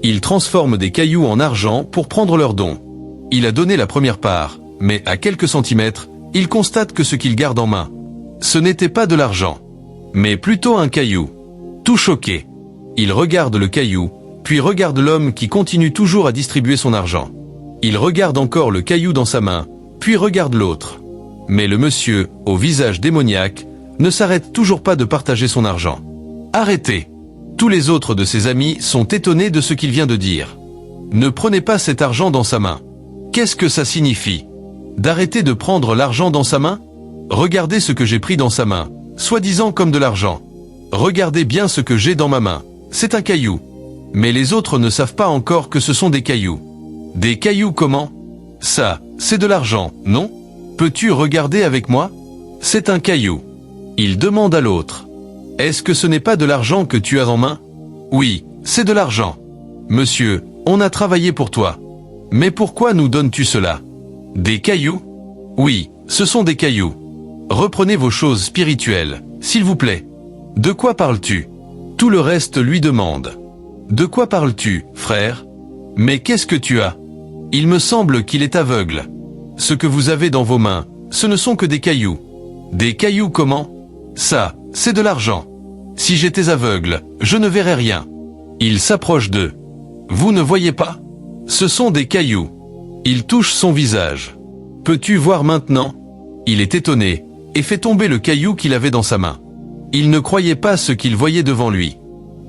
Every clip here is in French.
Il transforme des cailloux en argent pour prendre leur don. Il a donné la première part, mais à quelques centimètres, il constate que ce qu'il garde en main, ce n'était pas de l'argent, mais plutôt un caillou. Tout choqué, il regarde le caillou, puis regarde l'homme qui continue toujours à distribuer son argent. Il regarde encore le caillou dans sa main, puis regarde l'autre. Mais le monsieur, au visage démoniaque, ne s'arrête toujours pas de partager son argent. Arrêtez! Tous les autres de ses amis sont étonnés de ce qu'il vient de dire. Ne prenez pas cet argent dans sa main. Qu'est-ce que ça signifie? D'arrêter de prendre l'argent dans sa main? Regardez ce que j'ai pris dans sa main, soi-disant comme de l'argent. Regardez bien ce que j'ai dans ma main, c'est un caillou. Mais les autres ne savent pas encore que ce sont des cailloux. Des cailloux comment? Ça, c'est de l'argent, non? Peux-tu regarder avec moi? C'est un caillou. Il demande à l'autre. Est-ce que ce n'est pas de l'argent que tu as en main? Oui, c'est de l'argent. Monsieur, on a travaillé pour toi. Mais pourquoi nous donnes-tu cela? Des cailloux? Oui, ce sont des cailloux. Reprenez vos choses spirituelles, s'il vous plaît. De quoi parles-tu? Tout le reste lui demande. De quoi parles-tu, frère? Mais qu'est-ce que tu as? Il me semble qu'il est aveugle. Ce que vous avez dans vos mains, ce ne sont que des cailloux. Des cailloux comment? Ça, c'est de l'argent. Si j'étais aveugle, je ne verrais rien. Il s'approche d'eux. Vous ne voyez pas? Ce sont des cailloux. Il touche son visage. Peux-tu voir maintenant? Il est étonné, et fait tomber le caillou qu'il avait dans sa main. Il ne croyait pas ce qu'il voyait devant lui.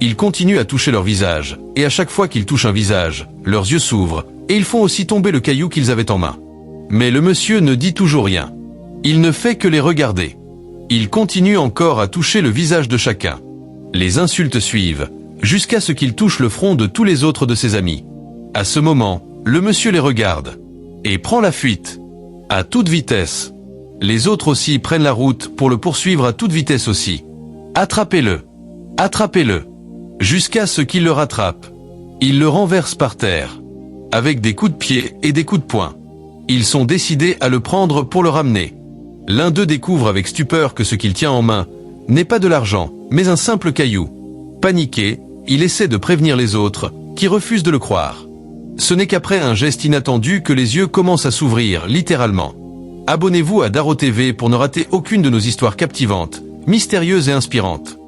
Il continue à toucher leur visage, et à chaque fois qu'ils touchent un visage, leurs yeux s'ouvrent, et ils font aussi tomber le caillou qu'ils avaient en main. Mais le monsieur ne dit toujours rien. Il ne fait que les regarder. Il continue encore à toucher le visage de chacun. Les insultes suivent, jusqu'à ce qu'il touche le front de tous les autres de ses amis. À ce moment, le monsieur les regarde, et prend la fuite, à toute vitesse. Les autres aussi prennent la route pour le poursuivre à toute vitesse aussi. Attrapez-le! Attrapez-le! Jusqu'à ce qu'il le rattrape. Il le renverse par terre, avec des coups de pied et des coups de poing. Ils sont décidés à le prendre pour le ramener. L'un d'eux découvre avec stupeur que ce qu'il tient en main n'est pas de l'argent, mais un simple caillou. Paniqué, il essaie de prévenir les autres, qui refusent de le croire. Ce n'est qu'après un geste inattendu que les yeux commencent à s'ouvrir, littéralement. Abonnez-vous à Daro TV pour ne rater aucune de nos histoires captivantes, mystérieuses et inspirantes.